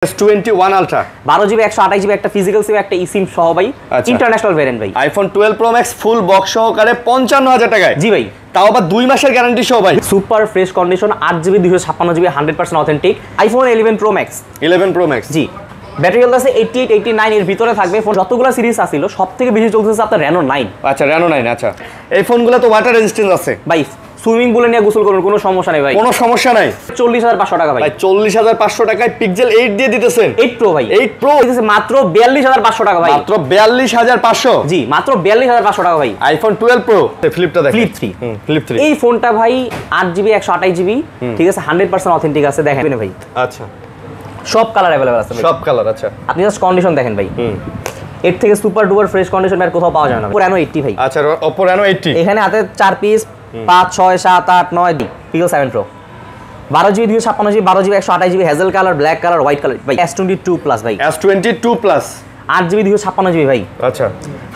S21 Ultra 12GB 128GB একটা physical সিম একটা eSIM সহ ভাই ইন্টারন্যাশনাল ভেরিয়েন্ট ভাই iPhone 12 Pro Max full box সহকারে 55000 টাকায় জি ভাই তাও আবার 2 মাসের গ্যারান্টি সহ ভাই super fresh condition 8GB 256GB 100% authentic iPhone 11 Pro Max 11 Pro Max জি ব্যাটারি হেলথ আছে 88 89 এর ভিতরে থাকবে ফোন যতগুলো সিরিজ আছিল সবথেকে বেশি চলতেছে আপনার Reno 9 আচ্ছা Reno 9 আচ্ছা এই ফোনগুলো তো ওয়াটার রেজিস্ট্যান্স আছে ভাই সুইমিং পুলে নিয়ে গোসল করুন কোনো সমস্যা নেই ভাই কোনো সমস্যা নাই 40500 টাকা ভাই 40500 টাকায় পিক্সেল 8 দিয়ে দিতেছেন 8 Pro ভাই 8 Pro দিতেছে মাত্র 42500 টাকা ভাই মাত্র 42500 জি মাত্র 42500 টাকা ভাই iPhone 12 Pro ফ্লিপটা দেখেন ফ্লিপ 3 এই ফোনটা ভাই 8GB 128GB ঠিক আছে 100% অথেন্টিক আছে দেখেন ভাই আচ্ছা সব কালার अवेलेबल আছে ভাই সব কালার আচ্ছা আপনি জাস্ট কন্ডিশন দেখেন ভাই এর থেকে সুপার ডুপার ফ্রেশ কন্ডিশন আর কোথাও পাওয়া যায় না Oppo Reno 80 ভাই আচ্ছা Oppo Reno 80 এখানে হাতে 4 piece 5 6 7 8 9 Pixel 7 Pro 12GB 256GB 12GB 128GB hazel colour black colour white colour ভাই S22 প্লাস ভাই S22 প্লাস 8GB 256GB ভাই আচ্ছা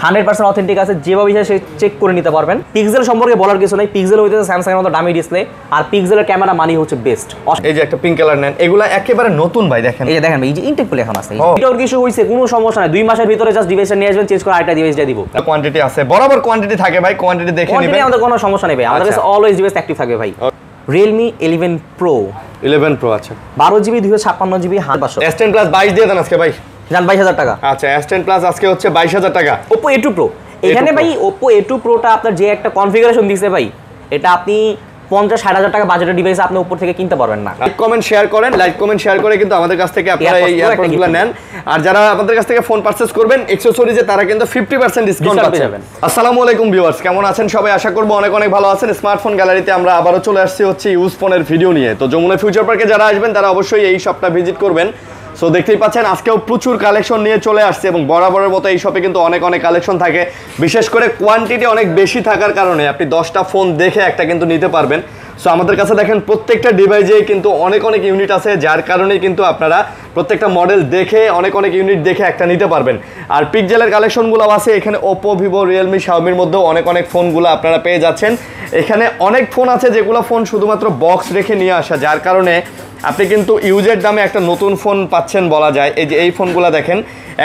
100% অথেন্টিক আছে যেভাবে সে চেক করে নিতে পারবেন পিক্সেল সম্পর্কে বলার কিছু নাই পিক্সেল হইতেছে স্যামসাং এর মতো দামি ডিসপ্লে আর পিক্সেলের ক্যামেরা মানি হচ্ছে বেস্ট এই যে একটা পিঙ্ক কালার নেন এগুলা একেবারে নতুন ভাই দেখেন এই যে দেখেন ভাই এই যে ইনটেক প্লে এখন আছে এটার কিছু হইছে কোনো সমস্যা নাই 2 মাসের ভিতরে জাস্ট ডিভাইসটা নিয়ে আসবেন চেঞ্জ করে আরেকটা ডিভাইস দিয়ে দিব কোয়ান্টিটি আছে বরাবর কোয়ান্টিটি থাকে ভাই কোয়ান্টিটি দেখে নেবেন কোয়ান্টিটি আমাদের কোনো সমস্যা নেই ভাই আমাদের কাছে অলওয়েজ ডিভাইস অ্যাক্টিভ থাকবে ভাই Realme 11 Pro 11 Pro আচ্ছা 12GB 256GB 100% S10 Plus 22 দিয়ে দেন আজকে ভাই জান 22000 টাকা আচ্ছা S10 Plus আজকে হচ্ছে 22000 টাকা Oppo A2 Pro এখানে ভাই Oppo A2 Pro টা আপনার যে একটা কনফিগারেশন দিয়েছে ভাই এটা আপনি 50-60000 টাকা বাজেটের ডিভাইস আপনি উপর থেকে কিনতে পারবেন না লাইক কমেন্ট শেয়ার করেন লাইক কমেন্ট শেয়ার করে কিন্তু আমাদের কাছ থেকে আপনারা এই ইয়ারপডসগুলো নেন আর যারা আমাদের কাছ থেকে ফোন পারচেজ করবেন অ্যাকসেসরিজে তারা কিন্তু 50% ডিসকাউন্ট পাচ্ছেন আসসালামু আলাইকুম ভিউয়ার্স কেমন আছেন সবাই আশা করব অনেক অনেক ভালো আছেন স্মার্টফোন গ্যালারিতে আমরা আবারো চলে আসছি হচ্ছে ইউজ ফোনের ভিডিও নিয়ে তো যমুনা ফিউচার পার্কে যারা আসবেন তারা অবশ্যই এই শপটা ভিজিট করবেন সো দেখতেই পাচ্ছেন আজকেও প্রচুর কালেকশন নিয়ে চলে আসছে এবং বরাবরের মতো এই শপে কিন্তু অনেক অনেক কালেকশন থাকে বিশেষ করে কোয়ান্টিটি অনেক বেশি থাকার কারণে আপনি 10টা ফোন দেখে একটা কিন্তু নিতে পারবেন সো আমাদের কাছে দেখেন প্রত্যেকটা ডিভাইসেই কিন্তু অনেক অনেক ইউনিট আছে যার কারণেই কিন্তু আপনারা প্রত্যেকটা মডেল দেখে অনেক অনেক ইউনিট দেখে একটা নিতে পারবেন আর পিক্সেলের কালেকশনগুলো আছে এখানে Oppo Vivo Realme Xiaomiর মধ্যেও অনেক অনেক ফোনগুলো আপনারা পেয়ে যাচ্ছেন এখানে অনেক ফোন আছে যেগুলো ফোন শুধুমাত্র বক্স রেখে নিয়ে আসা যার কারণে আপনি কিন্তু ইউজের দামে একটা নতুন ফোন পাচ্ছেন বলা যায় এই যে এই ফোনগুলো দেখেন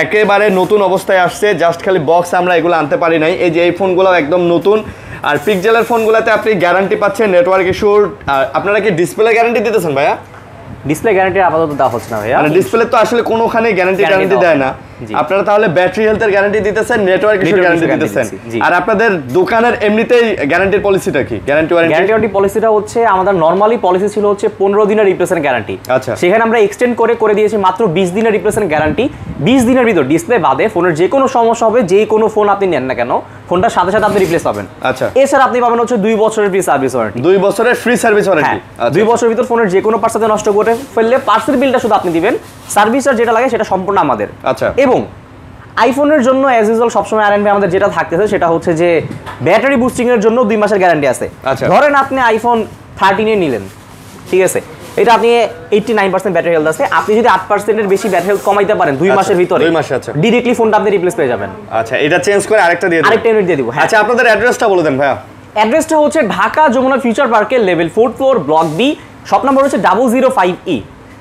একেবারে নতুন অবস্থায় আসছে জাস্ট খালি বক্স আমরা এগুলো আনতে পারি নাই এই যে এই ফোনগুলো একদম নতুন আর পিক্সেলের ফোনগুলোতে আপনি গ্যারান্টি পাচ্ছেন নেটওয়ার্ক ইস্যুর আপনারা কি ডিসপ্লে গ্যারান্টি দিতেছেন ভাইয়া ডিসপ্লে গ্যারান্টি আপাতত দেওয়া হচ্ছে না ভাইয়া মানে ডিসপ্লে তো আসলে কোনোখানে গ্যারান্টি দেয় না আপনারা তাহলে ব্যাটারি হেলথের গ্যারান্টি দিতেছেন নেটওয়ার্ক ইস্যুর গ্যারান্টি দিতেছেন আর আপনাদের দোকানের এমনিতেই গ্যারান্টির পলিসিটা কি গ্যারান্টি ওয়ারেন্টি পলিসিটা হচ্ছে আমাদের নরমালি পলিসি ছিল হচ্ছে 15 দিনের রিপ্লেসমেন্ট গ্যারান্টি আচ্ছা সেখানে আমরা এক্সটেন্ড করে দিয়েছি মাত্র 20 দিনের রিপ্লেসমেন্ট গ্যারান্টি 20 দিনের ভিতর ডিসপ্লে বাদে ফোনের যে কোনো সমস্যা হবে যে কোনো ফোন আপনি নেন না কেন ফোনটার সাথে সাথে আপনি রিপ্লেস পাবেন আচ্ছা এছাড়া আপনি পাবেন হচ্ছে 2 বছরের ফ্রি সার্ভিস ওয়ারেন্টি 2 বছরের ফ্রি সার্ভিস ওয়ারেন্টি 2 বছরের ভিতর ফোনের যে কোনো পার্টস আপনি নষ্ট করে ফেললে পার্টসের বিলটা শুধু আপনি দিবেন সার্ভিস আর যেটা লাগে সেটা সম্পূর্ণ আমাদের আচ্ছা এবং আইফোনের জন্য অ্যাজ ইউজুয়াল সবসময় আরএনবি আমাদের যেটা থাকতেছে সেটা হচ্ছে যে ব্যাটারি বুস্টিং এর জন্য 2 মাসের গ্যারান্টি আছে ধরেন আপনি আইফোন 13 এ নিলেন ঠিক আছে এটা আপনি 89% ব্যাটারি হেলথ আছে আপনি যদি 8% এর বেশি ব্যাটারি হেলথ কমাইতে পারেন 2 মাসের ভিতরে 2 মাসে আচ্ছা ডাইরেক্টলি ফোনটা আপনি রিপ্লেস পেয়ে যাবেন আচ্ছা এটা চেঞ্জ করে আরেকটা দিয়ে আরেকটা ইউনিট দিয়ে দিব আচ্ছা আপনাদের অ্যাড্রেসটা বলে দেন ভাইয়া অ্যাড্রেসটা হচ্ছে ঢাকা যমুনা ফিউচার পার্কের level 4th floor block B shop number হচ্ছে 005E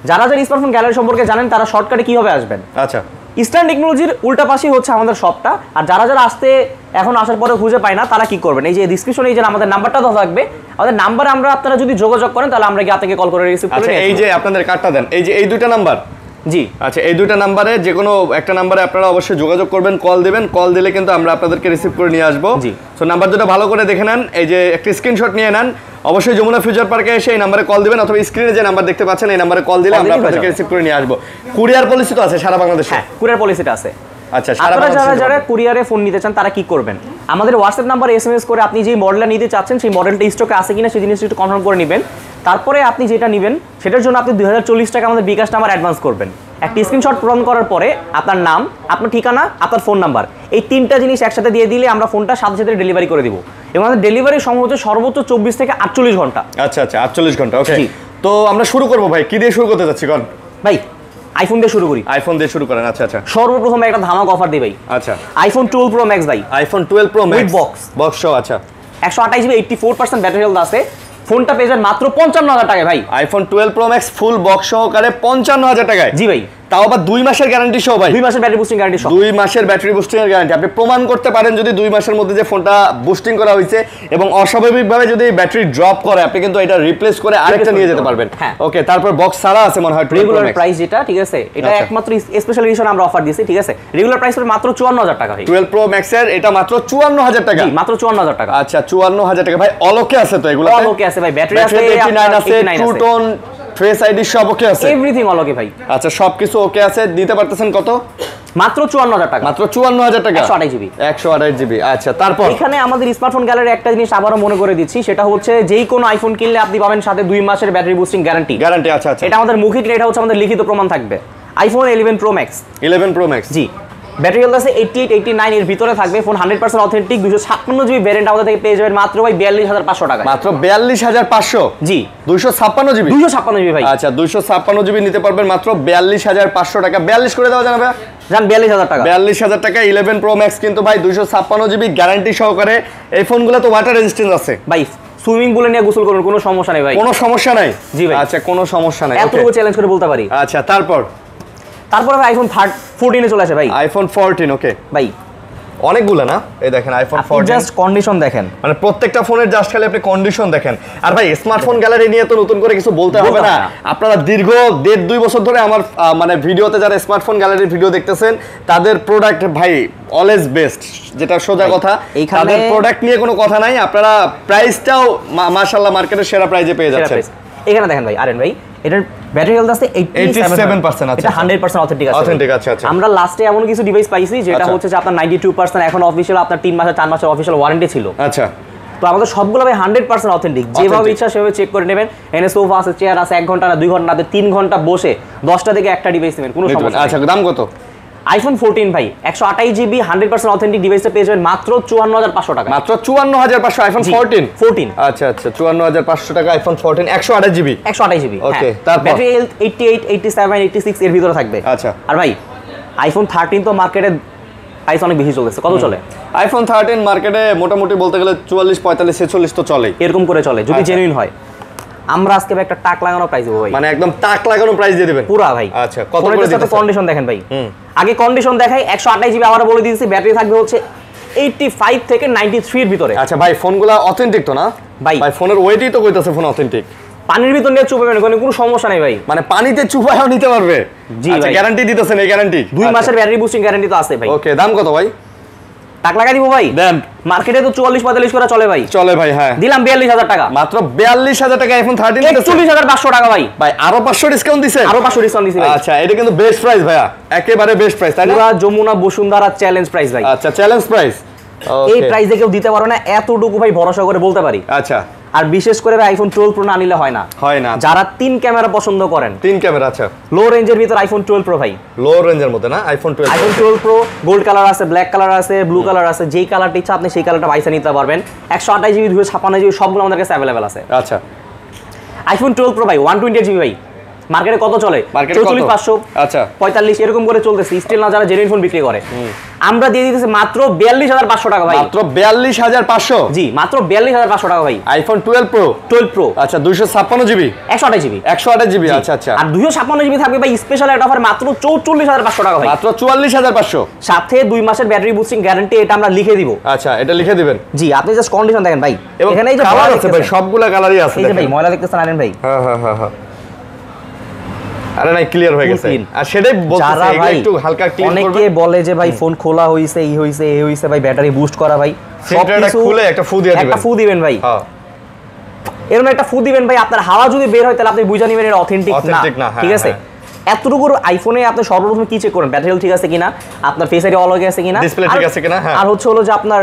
যারা স্মার্টফোন গ্যালারি সম্পর্কে জানেন তারা শর্টকাটে কিভাবে আসবেন আচ্ছা ইস্টার্ন টেকনোলজির উল্টা পাশেই হচ্ছে আমাদের শপটা আর যারা আসতে এখন আসার পরে খুঁজে পায় না তারা কি করবেন এই যে ডেসক্রিপশনে এই যে আমাদের নাম্বারটা দেওয়া থাকবে আমাদের নাম্বারে আমরা আপনারা যদি যোগাযোগ করেন তাহলে আমরা কি আপনাকে কল করে রিসিভ করে আচ্ছা এই যে আপনাদের কার্ডটা দেন এই যে এই দুইটা নাম্বার জি আচ্ছা এই দুইটা নাম্বারে যে কোনো একটা নাম্বারে আপনারা অবশ্যই যোগাযোগ করবেন কল দিবেন কল দিলে কিন্তু আমরা আপনাদেরকে রিসিভ করে নিয়ে আসবো জি সো নাম্বার দুটো ভালো করে দেখে নেন এই যে একটা স্ক্রিনশট নিয়ে নেন অবশ্যই যমুনা ফিউচার পার্কে এসে এই নাম্বারে কল দিবেন অথবা স্ক্রিনে যে নাম্বার দেখতে পাচ্ছেন এই নাম্বারে কল দিলে আমরা আপনাদেরকে রিসিভ করে নিয়ে আসবো কুরিয়ার পলিসি তো আছে সারা বাংলাদেশে হ্যাঁ কুরিয়ার পলিসিটা আছে আচ্ছা আপনারা যারা কুরিয়ারে ফোন নিতে চান তারা কি করবেন আমাদের হোয়াটসঅ্যাপ নাম্বার এসএমএস করে আপনি যে মডেলটা নিতে চাচ্ছেন সেই মডেলটা স্টকে আছে কিনা সেই জিনিসটা একটু কনফার্ম করে নেবেন তারপরে আপনি যেটা নেবেন সেটার জন্য আপনি 2040 টাকা আমাদের বিকাশ নাম্বার অ্যাডভান্স করবেন একটা স্ক্রিনশট পূরণ করার পরে আপনার নাম আপনার ঠিকানা আপনার ফোন নাম্বার এই তিনটা জিনিস একসাথে দিয়ে দিলে আমরা ফোনটা সাথে সাথে ডেলিভারি করে দিব এবং আমাদের ডেলিভারি সময় হচ্ছে সর্বোচ্চ 24 থেকে 48 ঘন্টা আচ্ছা আচ্ছা 48 ঘন্টা ওকে তো আমরা শুরু করব ভাই কি দিয়ে শুরু করতে যাচ্ছি কোন ভাই আইফোন দিয়ে শুরু করি আইফোন দিয়ে শুরু করেন আচ্ছা আচ্ছা সর্বপ্রথম একটা ধামাকা অফার দিই ভাই আচ্ছা আইফোন 12 Pro Max ভাই iPhone 12 Pro Max with box সহ আচ্ছা 128GB 84% ব্যাটারি হেলথ আছে ফোনটা পেয়ে যান মাত্র 55000 টাকায় ভাই iPhone 12 Pro Max full box সহকারে 55000 টাকায় জি ভাই তাও আবার 2 মাসের গ্যারান্টি সহ ভাই। 2 মাসের ব্যাটারি বুস্টিং গ্যারান্টি সহ। 2 মাসের ব্যাটারি বুস্টিং এর গ্যারান্টি। আপনি প্রমাণ করতে পারেন যদি 2 মাসের মধ্যে যে ফোনটা বুস্টিং করা হয়েছে এবং অস্বাভাবিকভাবে যদি ব্যাটারি ড্রপ করে আপনি কিন্তু এটা রিপ্লেস করে আরেকটা নিয়ে যেতে পারবেন। ওকে, তারপর বক্স ছাড়া আছে মনে হয় রেগুলার প্রাইস যেটা, ঠিক আছে, এটা একমাত্র স্পেশাল এডিশন আমরা অফার দিয়েছি, ঠিক আছে। রেগুলার প্রাইস মাত্র 54000 টাকা ভাই। 12 প্রো ম্যাক্স এর এটা মাত্র 54000 টাকা। জি, মাত্র 54000 টাকা। আচ্ছা, 54000 টাকা ভাই। অলকে আছে তো এগুলো? অলকে আছে ভাই, ব্যাটারি আছে, 89 আছে, টু টোন, ফেস আইডি সব ওকে আছে, এভরিথিং অলকে ভাই। আচ্ছা, সবকিছু ওকে আছে। দিতে পারতেছেন কত? মাত্র 54000 টাকা। মাত্র 54000 টাকা, 128 জিবি। 128 জিবি। আচ্ছা, তারপর এখানে আমাদের স্মার্টফোন গ্যালারি একটা জিনিস আবারও মনে করে দিচ্ছি, সেটা হচ্ছে যেই কোনো আইফোন কিনলে আপনি পাবেন সাথে 2 মাসের ব্যাটারি বুস্টিং গ্যারান্টি। গ্যারান্টি, আচ্ছা আচ্ছা। এটা আমাদের মৌখিক না, এটা হচ্ছে আমাদের লিখিত প্রমাণ থাকবে। IPhone 11 pro max, 11 pro max, জি, ব্যাটারি হেলথ আছে 88 89 এর ভিতরে থাকবে। ফোন 100% অথেন্টিক, 256 জিবি ভ্যারিয়েন্ট আমাদের থেকে পেয়ে যাবেন মাত্র ভাই 42500 টাকা। মাত্র 42500? জি, 256 জিবি। 256 জিবি ভাই। আচ্ছা, 256 জিবি নিতে পারবেন মাত্র 42500 টাকা। 42 করে দেওয়া যাবে? জান 42000 টাকা। 42000 টাকা 11 প্রো ম্যাক্স কিন্তু ভাই 256 জিবি গ্যারান্টি সহকারে। এই ফোনগুলো তো ওয়াটার রেজিস্ট্যান্স আছে ভাই, সুইমিং পুলে নিয়ে গোসল করুন, কোনো সমস্যা নেই ভাই। কোনো সমস্যা নাই? জি ভাই। আচ্ছা, কোনো সমস্যা নাই, এতটুকু চ্যালেঞ্জ করে বলতে পারি। আচ্ছা, তারপরে ভাই আইফোন 14 এ চলে আসে ভাই। আইফোন 14, ওকে ভাই অনেকগুলো না? এই দেখেন আইফোন 14, জাস্ট কন্ডিশন দেখেন, মানে প্রত্যেকটা ফোনের জাস্ট খালি আপনি কন্ডিশন দেখেন। আর ভাই স্মার্টফোন গ্যালারি নিয়ে তো নতুন করে কিছু বলতে হবে না। আপনারা দীর্ঘ 1.5-2 বছর ধরে আমার মানে ভিডিওতে যারা স্মার্টফোন গ্যালারির ভিডিও দেখতেছেন তাদের প্রোডাক্ট ভাই অলওয়েজ বেস্ট, যেটা সোজা কথা। তাদের প্রোডাক্ট নিয়ে কোনো কথা নাই। আপনারা প্রাইসটাও মাশাআল্লাহ মার্কেটের সেরা প্রাইসে পেয়ে যাচ্ছেন। এখানে দেখেন ভাই, আরেন ভাই, এটার ব্যাটারি হেলথ আছে 87%। আচ্ছা, এটা 100% অথেন্টিক আছে। অথেন্টিক, আচ্ছা আচ্ছা। আমরা লাস্টে এমন কিছু ডিভাইস পাইছি যেটা হচ্ছে যে আপনার 92% এখন অফিশিয়াল, আপনার 3 মাসের 4 মাসের অফিশিয়াল ওয়ারেন্টি ছিল। আচ্ছা, তো আমাদের সবগুলো ভাই 100% অথেন্টিক। যেভাবে ইচ্ছা সেভাবে চেক করে নেবেন। এনে সোফা আছে, চেয়ার আছে, 1 ঘন্টা না 2 ঘন্টা না 3 ঘন্টা বসে 10টা থেকে একটা ডিভাইস নেবেন, কোনো সমস্যা নেই। আচ্ছা, দাম কত? আইফোন 14 ভাই 128 জিবি 100% অথেন্টিক ডিভাইসটা পেয়ে যাবেন মাত্র 54500 টাকা। মাত্র 54500 আইফোন 14? আচ্ছা আচ্ছা, 54500 টাকা আইফোন 14 128 জিবি। 128 জিবি, ওকে। তারপর ব্যাটারি হেলথ 88 87 86 এর ভিতরে থাকবে। আচ্ছা। আর ভাই আইফোন 13 তো মার্কেটে প্রাইস অনেক বেশি চলছে। কত চলে আইফোন 13 মার্কেটে? মোটামুটি বলতে গেলে 44 45 46 তো চলে, এরকম করে চলে যদি জেনুইন হয়। আমরা আজকে একটা টাক লাগানো প্রাইস দেব ভাই, মানে একদম টাক লাগানো প্রাইস দিয়ে দিবেন পুরা ভাই। আচ্ছা, কত করে দিতেছেন? কন্ডিশন দেখেন ভাই, আগে কন্ডিশন দেখাই। 128 জিবি আবার বলে দিয়েছি, ব্যাটারি থাকবে হচ্ছে 85 থেকে 93 এর ভিতরে। আচ্ছা ভাই, ফোনগুলো অথেন্টিক তো না ভাই? ফোনের ওয়েটই তো কইতাছে ফোন অথেন্টিক। পানির ভিতর নিয়ে চুপাবেন, কোনো সমস্যা নাই ভাই। মানে পানিতে চুপায়ও নিতে পারবে? জি আচ্ছা, গ্যারান্টি দিতেছেন? এই গ্যারান্টি 2 মাসের ব্যাটারি বুস্টিং গ্যারান্টি তো আছে ভাই। ওকে, দাম কত ভাই? টাক লাগা দিব ভাই। দেন, মার্কেটে তো 44 45 করে চলে ভাই। চলে ভাই, হ্যাঁ। দিলাম 42000 টাকা। মাত্র 42000 টাকা আইফোন 13 দিতেছেন? 41500 টাকা ভাই। ভাই আরো 500 ডিসকাউন্ট দিছেন? আরো 500 ডিসকাউন্ট দিছি ভাই। আচ্ছা, এটা কিন্তু বেস্ট প্রাইস ভাইয়া, একেবারে বেস্ট প্রাইস, তাই না? পুরা যমুনা বসুন্ধরা চ্যালেঞ্জ প্রাইস ভাই। আচ্ছা, চ্যালেঞ্জ প্রাইস। এই প্রাইসে কেউ দিতে পারো না, এতটুকু ভাই ভরসা করে বলতে পারি। আচ্ছা। আর বিশেষ করে আইফোন 12 প্রো না নিলে হয় না। যারা 3 ক্যামেরা পছন্দ করেন, 3 ক্যামেরা, আচ্ছা, লো রেঞ্জের ভিতর আইফোন 12 প্রো ভাই। লো রেঞ্জের মধ্যে না? আইফোন 12 প্রো গোল্ড কালার আছে, ব্ল্যাক কালার আছে, ব্লু কালার আছে, যেই কালারটা ইচ্ছা আপনি সেই কালারটা বাইসে নিতে পারবেন। 128 জিবি 256 জিবি সবগুলো আমাদের কাছে अवेलेबल আছে। আচ্ছা, আইফোন 12 প্রো ভাই 128 জিবি ভাই মার্কেটে কত চলে? 44500, আচ্ছা, 45 এরকম করে চলতেছে। স্টিল না যারা জেনুইন ফোন বিক্রি করে, আমরা দিয়ে দিতেছি মাত্র 42500 টাকা ভাই। মাত্র 42500? জি, মাত্র 42500 টাকা ভাই। আইফোন 12 প্রো, আচ্ছা, 256 জিবি 128 জিবি 128 জিবি, আচ্ছা আচ্ছা। আর 256 জিবি থাকবে ভাই স্পেশাল একটা অফার মাত্র 44500 টাকা ভাই। মাত্র 44500, সাথে 2 মাসের ব্যাটারি বুস্টিং গ্যারান্টি, এটা আমরা লিখে দিব। আচ্ছা, এটা লিখে দিবেন? জি, আপনি জাস্ট কন্ডিশন দেখেন ভাই। এখানে এই যে কালার আছে ভাই, সবগুলা কালারই আছে। এই যে ভাই ময়লা দেখতেছেন আনেন ভাই। হ্যাঁ হ্যাঁ হ্যাঁ, আরে নাই, ক্লিয়ার হয়ে গেছে। আর সেটাই বলতেছি, এগুলো একটু হালকা ক্লিন করবেন। অনেকে বলে যে ভাই ফোন খোলা হইছে, এই হইছে এই হইছে ভাই, ব্যাটারি বুস্ট করা ভাই, সবকিছু খুলে একটা ফু দিয়ে দিবেন। একটা ফু দিবেন ভাই, হ্যাঁ, এরকম একটা ফু দিবেন ভাই। আপনার হাওয়া যদি বের হয় তাহলে আপনি বুঝে নেবেন এটা অথেন্টিক না, ঠিক আছে? এতটুকু আইফোনে আপনি সর্বপ্রথম কি চেক করেন? ব্যাটারি হেলথ ঠিক আছে কিনা, আপনার ফেস আইডি অল আছে কিনা, ডিসপ্লে ঠিক আছে কিনা, আর হচ্ছে হলো যে আপনার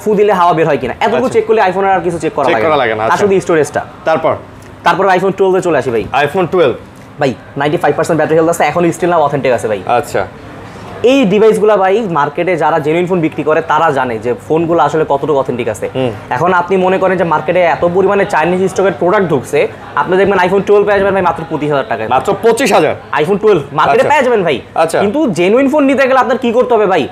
ফু দিলে হাওয়া বের হয় কিনা, এতটুকু চেক করলে আইফোনের আর কিছু চেক করা লাগে না। আর শুধু স্টোরেজটা। তারপর আইফোন 12 এ চলে আসি ভাই। আইফোন 12 ভাই 95% ব্যাটারি হেলথ আছে, এখন স্টিল না অথেন্টিক আছে ভাই। আচ্ছা, এই ডিভাইসগুলো ভাই মার্কেটে যারা জেনুইন ফোন বিক্রি করে তারা জানে যে ফোনগুলো আসলে কতটুকু অথেন্টিক আছে। এখন আপনি মনে করেন যে মার্কেটে এত পরিমাণে চাইনিজ স্টকের প্রোডাক্ট ঢুকছে, আপনি দেখবেন আইফোন 12 পেয়ে যাবেন ভাই মাত্র 25000 টাকায়। মাত্র 25000 আইফোন 12 মার্কেটে পেয়ে যাবেন ভাই। কিন্তু জেনুইন ফোন নিতে গেলে আপনার কি করতে হবে ভাই?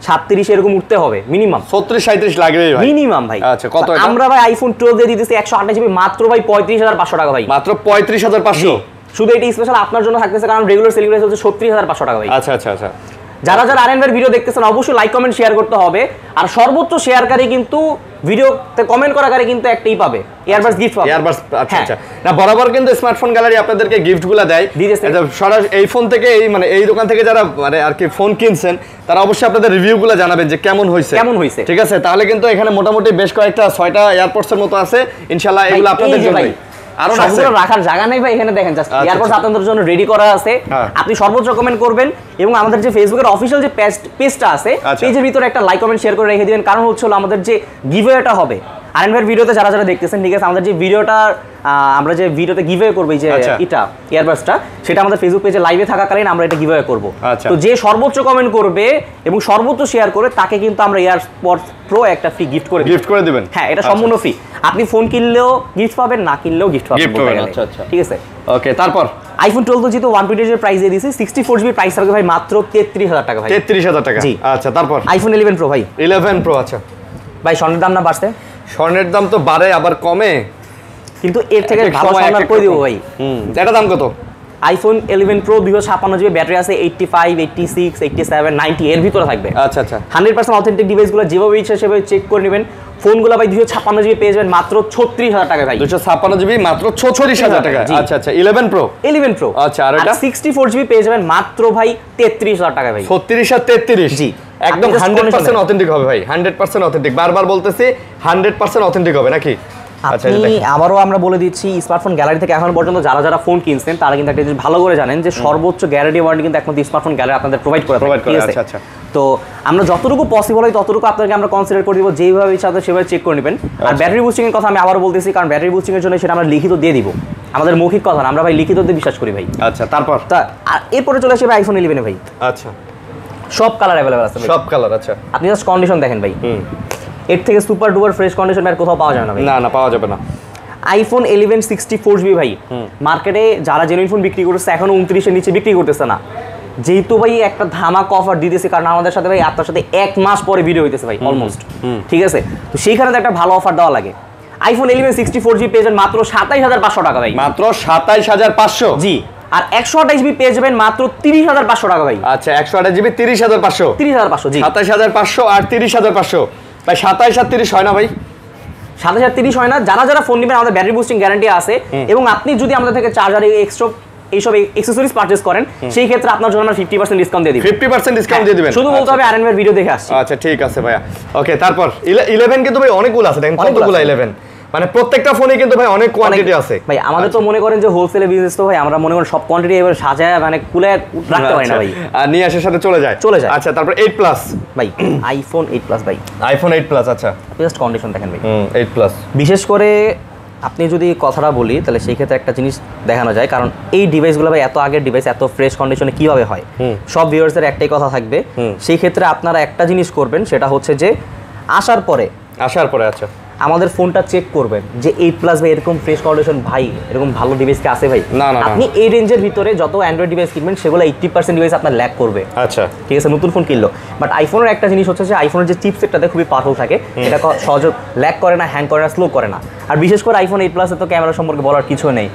37 এরকম উঠতে হবে মিনিমাম, 36 37 লাগবে ভাই মিনিমাম ভাই। আচ্ছা, কত এটা? আমরা ভাই আইফোন 12 দিয়ে দিতেছি 128 জিবি মাত্র ভাই 35500 টাকা ভাই। মাত্র 35500? শুধু এটি স্পেশাল আপনার জন্য থাকতেছে, কারণ রেগুলার সেলিং প্রাইস হচ্ছে ৩৬,৫০০ টাকা ভাই। আচ্ছা আচ্ছা আচ্ছা। যারা যারা আরএনভাই ভিডিও দেখতেছেন অবশ্যই লাইক কমেন্ট শেয়ার করতে হবে, আর সর্বোচ্চ শেয়ারকারী কিন্তু ভিডিওতে কমেন্ট করাকারী কিন্তু একটাই পাবে, ইয়ারবাডস গিফট পাবে। ইয়ারবাডস, আচ্ছা আচ্ছা। না বরাবর কিন্তু স্মার্টফোন গ্যালারি আপনাদেরকে গিফটগুলো দেয়। সরাসরি এই ফোন থেকে এই দোকান থেকে যারা আর কি ফোন কিনছেন তারা অবশ্যই আপনাদের রিভিউগুলো জানাবেন যে কেমন হয়েছে। ঠিক আছে, তাহলে কিন্তু এখানে মোটামুটি বেশ কয়েকটা 6টা এয়ারপডস এর মতো আছে, ইনশাআল্লাহ এগুলো আপনাদের জন্যই। আর সবগুলো রাখার জায়গা নেই ভাই, এখানে দেখেন জাস্ট এয়ারপডস আপনাদের জন্য রেডি করা আছে। আপনি সর্বোচ্চ কমেন্ট করবেন এবং আমাদের যে ফেসবুকের অফিশিয়াল যে পেজটা আছে পেজের ভিতরে একটা লাইক কমেন্ট শেয়ার করে রেখে দিবেন, কারণ হচ্ছে আমাদের যে গিভওয়েটা হবে আরএনভাই ভিডিওতে যারা যারা দেখতেছেন, ঠিক আছে, আমাদের যে ভিডিওটা আমরা যে ভিডিওতে গিভওয়ে করব, এই যে এটা ইয়ারবাডসটা, সেটা আমাদের ফেসবুক পেজে লাইভে থাকাকালীন আমরা এটা গিভওয়ে করব। তো যে সর্বোচ্চ কমেন্ট করবে এবং সর্বোচ্চ শেয়ার করে তাকে কিন্তু আমরা এয়ারপডস প্রো একটা ফ্রি গিফট করে দিবেন। হ্যাঁ, এটা সম্পূর্ণ ফ্রি, আপনি ফোন কিনলেও গিফট পাবেন, না কিনলেও গিফট পাবেন। আচ্ছা আচ্ছা, ঠিক আছে, ওকে। তারপর আইফোন 12 তো যেহেতু 128 এর প্রাইস দিয়ে দিয়েছি, 64 জিবি প্রাইস থাকবে ভাই মাত্র 33,000 টাকা ভাই। 33,000 টাকা, আচ্ছা। তারপর আইফোন 11 প্রো ভাই। 11 প্রো, আচ্ছা ভাই। স্বর্ণের দাম না বাড়ছে? স্বর্ণের দাম তো বাড়ে আবার কমে, কিন্তু এর থেকে ভালো স্বর্ণ কই দিব ভাই। এটা দাম কত? আইফোন 11 প্রো 256 জিবি ব্যাটারি আছে, 85, 86, 87, 90 এর ভিতরে থাকবে। আচ্ছা আচ্ছা। 100% অথেন্টিক ডিভাইসগুলো যেভাবে ইচ্ছা সেভাবে চেক করে নেবেন। ফোনগুলো ভাই 256 জিবি পেয়ে যাবেন মাত্র 36,000 টাকা ভাই। 256 জিবি মাত্র 36,000 টাকা। আচ্ছা আচ্ছা। 11 প্রো আচ্ছা। আর এটা 64 জিবি পেয়ে যাবেন মাত্র ভাই 33,000 টাকা ভাই। 36 আর 33, জি একদম 100% অথেন্টিক হবে ভাই, 100% অথেন্টিক। বারবার বলতেছি 100% অথেন্টিক হবে নাকি? আপনি আবারও আমরা বলে দিচ্ছি, স্মার্টফোন গ্যালারি থেকে এখন পর্যন্ত যারা যারা ফোন কিনছেন তারা কিন্তু একটা জিনিস ভালো করে জানেন যে সর্বোচ্চ গ্যারান্টি ওয়ারেন্টি কিন্তু একমাত্র স্মার্টফোন গ্যালারি আপনাদের প্রোভাইড করে। আচ্ছা আচ্ছা। তো আমরা যতটুকু পসিবল হয় ততটুকু আপনাকে আমরা কনসিডার করে দিব, যেইভাবে ইচ্ছা সেভাবে চেক করে নেবেন। আর ব্যাটারি বুস্টিং এর কথা আমি আবারও বলতেছি, কারণ ব্যাটারি বুস্টিং এর জন্য সেটা আমরা লিখিত দিয়ে দিব, আমাদের মৌখিক কথা না, আমরা ভাই লিখিততে বিশ্বাস করি ভাই। আচ্ছা। তারপর এরপরে চলে আসবে আইফোন 11 ভাই। আচ্ছা। সব কালার अवेलेबल আছে, সব কালার। আচ্ছা। আপনি জাস্ট কন্ডিশন দেখেন ভাই, এর থেকে সুপার ডুপার ফ্রেশ কন্ডিশন আর কোথাও পাওয়া যাবে না ভাই। না না, পাওয়া যাবে না। আইফোন 11 64 জিবি ভাই, মার্কেটে যারা জেনুইন ফোন বিক্রি করতেছে এখনো 29 এর নিচে বিক্রি করতেছে না। যেহেতু ভাই একটা ধামাকা অফার দিতেছে, কারণ আমাদের সাথে ভাই আপনার সাথে 1 মাস পরে ভিডিও হইতেছে ভাই অলমোস্ট, ঠিক আছে, তো সেইখানে একটা ভালো অফার দেওয়া লাগে। আইফোন 11 64 জিবি পেয়ে যাবেন মাত্র 27,500 টাকা ভাই। মাত্র 27,500? জি। আর 128 জিবি পেয়ে যাবেন মাত্র 30,500 টাকা ভাই। আচ্ছা, 128 জিবি 30,500। 30,500, জি। 27,500 আর 30,500 ভাই। 27 আর 30 হয় না ভাই? 27 আর 30 হয় না। যারা যারা ফোন নেবেন আমাদের ব্যাটারি বুস্টিং গ্যারান্টি আছে, এবং আপনি যদি আমাদের থেকে চার্জার এক্সট্রা এইসব অ্যাকসেসরিজ পারচেজ করেন সেই ক্ষেত্রে আপনার জন্য আমরা 50% ডিসকাউন্ট দিয়ে দিব। 50% ডিসকাউন্ট দিয়ে দিবেন? শুধু বলতে হবে আরএনভাই ভিডিও দেখে আসছি। আচ্ছা, ঠিক আছে ভাইয়া। ওকে। তারপর 11 কিন্তু ভাই অনেকগুলো আছে, দেখেন কতগুলো 11, মানে প্রত্যেকটা ফোনে কিন্তু ভাই অনেক কোয়ান্টিটি আছে ভাই। আমাদের তো মনে করেন যে হোলসেলে বিজনেস, তো ভাই আমরা মনে করেন সব কোয়ান্টিটি এবার সাজায় মানে কুলে রাখতে পারি না ভাই, আর নিয়ে আসার সাথে চলে যায়। আচ্ছা। তারপর 8 প্লাস ভাই, আইফোন 8 প্লাস ভাই। আইফোন 8 প্লাস, আচ্ছা। জাস্ট কন্ডিশন দেখেন ভাই, 8 প্লাস। বিশেষ করে আপনি যদি কথাটা বলি তাহলে সেই ক্ষেত্রে একটা জিনিস দেখানো যায়, কারণ এই ডিভাইসগুলো ভাই এত আগের ডিভাইস এত ফ্রেশ কন্ডিশনে কিভাবে হয়, সব ভিউয়ার্সদের একটাই কথা থাকবে। সেই ক্ষেত্রে আপনারা একটা জিনিস করবেন, সেটা হচ্ছে যে আসার পরে আচ্ছা আমাদের ফোনটা চেক করবেন যে 8 প্লাস ভাই এরকম ফ্রেশ কন্ডিশন ভাই, এরকম ভালো ডিভাইস কি আছে ভাই? না না, আপনি এই রেঞ্জের ভিতরে যত অ্যান্ড্রয়েড ডিভাইস কিনবেন সেগুলো 80% ডিভাইস আপনার ল্যাগ করবে। আচ্ছা, ঠিক আছে, নতুন ফোন কিনলো। বাট আইফোনের একটা জিনিস হচ্ছে যে আইফোনের যে চিপসেটটাতে খুবই পাওয়ারফুল থাকে, এটা সহজে ল্যাগ করে না, হ্যাং করে না, স্লো করে না। আর বিশেষ করে আইফোন 8 প্লাসে তো ক্যামেরা সম্পর্কে বলার কিছু নেই।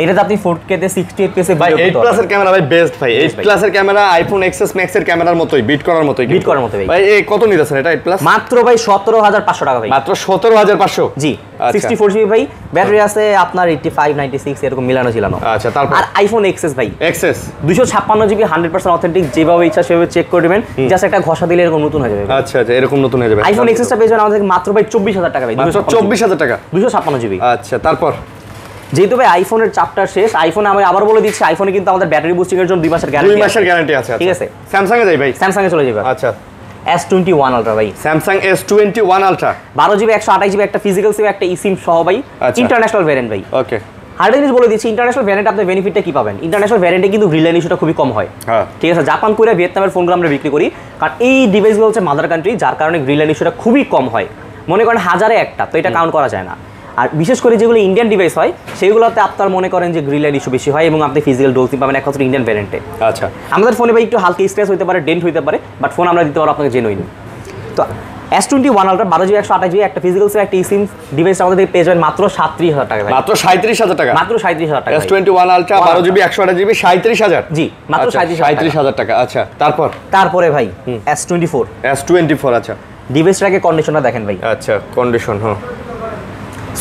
এটাতে আপনি 4K তে 60 FPS এ ভাই 8 প্লাসের ক্যামেরা ভাই বেস্ট ভাই। 8 প্লাসের ক্যামেরা আইফোন XS Max এর ক্যামেরার মতোই, বিট করার মতোই ভাই। ভাই এই কত নিতেছেন এটা 8 প্লাস? মাত্র ভাই 17,500 টাকা ভাই। মাত্র 17,500? জি। 64 জিবি ভাই, ব্যাটারি আছে আপনার 85, 96 এরকম মিলানো ঝিলানো। আচ্ছা। তারপর আর আইফোন XS ভাই, XS 256 জিবি 100% অথেন্টিক, যেভাবে ইচ্ছা সেভাবে চেক করে দিবেন, জাস্ট একটা ঘষা দিলে এরকম নতুন হয়ে যাবে। আচ্ছা আচ্ছা, এরকম নতুন হয়ে যাবে। আইফোন XS টা পেয়ে যাবেন আমাদের মাত্র ভাই 24,000 টাকা ভাই। 24,000 টাকা 256 জিবি। আচ্ছা। তারপর যেহেতু ভাই আইফোনের চ্যাপ্টার শেষ, আইফোনে আমি আবার বলে দিচ্ছি, আইফোনে কিন্তু আমাদের ব্যাটারি বুস্টিং এর জন্য 2 মাসের গ্যারান্টি আছে। ঠিক আছে। স্যামসাং এ যাই ভাই, স্যামসাং এ চলে যাবে। আচ্ছা। S21 আলট্রা ভাই, Samsung S21 ultra 12 GB 128 GB একটা ফিজিক্যাল সিম, একটা eSIM সহ ভাই, ইন্টারন্যাশনাল ভ্যারিয়েন্ট ভাই। ওকে। আরেকটা জিনিস বলে দিচ্ছি, ইন্টারন্যাশনাল ভ্যারিয়েন্ট আপনার বেনিফিটটা কি পাবেন? ইন্টারন্যাশনাল ভ্যারিয়েন্টে কিন্তু রিলায়েন্স ইস্যুটা খুবই কম হয়। ঠিক আছে, জাপান, কোরিয়া, ভিয়েতনামের ফোনগুলো আমরা বিক্রি করি, কারণ এই ডিভাইসগুলো হচ্ছে মাদার কান্ট্রি, যার কারণে রিলায়েন্স ইস্যুটা খুবই কম হয়। মনে করেন হাজারে একটা, তো এটা কাউন্ট করা যায় না। আর বিশেষ করে যেগুলো ইন্ডিয়ান ডিভাইস হয় সেগুলোতে আপনার মনে করেন যে গ্রিলার ইস্যু বেশি হয়, এবং আপনি ফিজিক্যাল ডোজ পাবেন একমাত্র ইন্ডিয়ান ভ্যারিয়েন্টে। আচ্ছা। আমাদের ফোনে ভাই একটু হালকা স্ক্র্যাচ হতে পারে, ডেন্ট হতে পারে, বাট ফোন আমরা দিতে পারবো আপনাকে জেনুইন। তো S21 আলট্রা 12GB 128GB একটা ফিজিক্যাল সিম একটা eSIM ডিভাইস আমাদের থেকে পেয়ে যাবেন মাত্র 37,000 টাকা ভাই। মাত্র 37,000 টাকা। মাত্র 37,000 টাকা। S21 ultra 12GB 128GB 37,000। জি, মাত্র 37,000 টাকা। আচ্ছা, তারপরে ভাই S24। S24 আচ্ছা। ডিভাইসটাকে কন্ডিশনটা দেখেন ভাই। আচ্ছা, কন্ডিশন হ্যাঁ।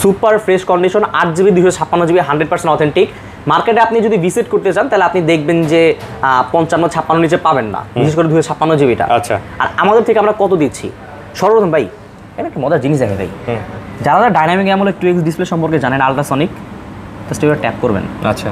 Super fresh condition 8GB 256GB 100% authentic. মার্কেটে আপনি যদি ভিজিট করতে চান তাহলে আপনি দেখবেন যে 55-56 নিচে পাবেন না, বিশেষ করে 256GBটা। আচ্ছা, আর আমাদের থেকে আমরা কত দিচ্ছি সর্বপ্রথম ভাই, এটা একটা মজার জিনিস দেখেন ভাই, যারা ডাইনামিক অ্যামোলেড 2X ডিসপ্লে সম্পর্কে জানেন, আল্ট্রাসনিক, জাস্ট এবার ট্যাপ করবেন। আচ্ছা,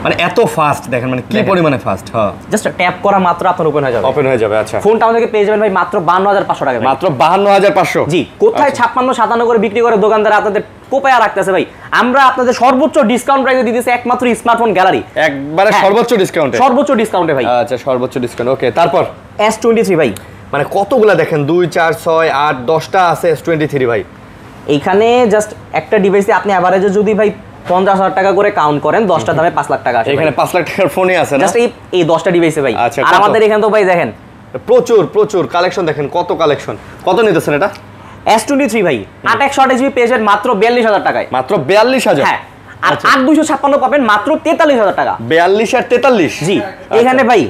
মানে এত ফাস্ট দেখেন, মানে কি পরিমাণে ফাস্ট। হ্যাঁ, জাস্ট ট্যাপ করা মাত্র আপনার ওপেন হয়ে যাবে। ওপেন হয়ে যাবে। আচ্ছা, ফোনটা আমাদেরকে পেয়ে যাবেন ভাই মাত্র 52,500 টাকা। মাত্র 52,500। জি, কোথায় 56-57 করে বিক্রি করে দোকানদার আপনাদের কোপায়া রাখতেছে ভাই, আমরা আপনাদের সর্বোচ্চ ডিসকাউন্ট প্রাইসে দিতেছি একমাত্র স্মার্টফোন গ্যালারি, একবারে সর্বোচ্চ ডিসকাউন্টে। সর্বোচ্চ ডিসকাউন্টে ভাই। আচ্ছা, সর্বোচ্চ ডিসকাউন্ট। ওকে, তারপর S23 ভাই, মানে কতগুলা দেখেন, 2 4 6 8 10টা আছে S23 ভাই। এইখানে জাস্ট একটা ডিভাইসে আপনি এভারেজে যদি ভাই 50,000 টাকা করে কাউন্ট করেন, 10টা দামে 5 লাখ টাকা আসে। এখানে 5 লাখ টাকার ফোনই আছে না, জাস্ট এই 10টা ডিভাইসে ভাই। আচ্ছা, আর আমাদের এখানে তো ভাই দেখেন প্রচুর কালেকশন, দেখেন কত কালেকশন। কত নিতেছেন এটা? S23 ভাই 8/128GB পেজের মাত্র 42,000 টাকায়। মাত্র 42,000। হ্যাঁ, আর 8/256 পাবেন মাত্র 43,000 টাকা। 42 আর 43। জি, এখানে ভাই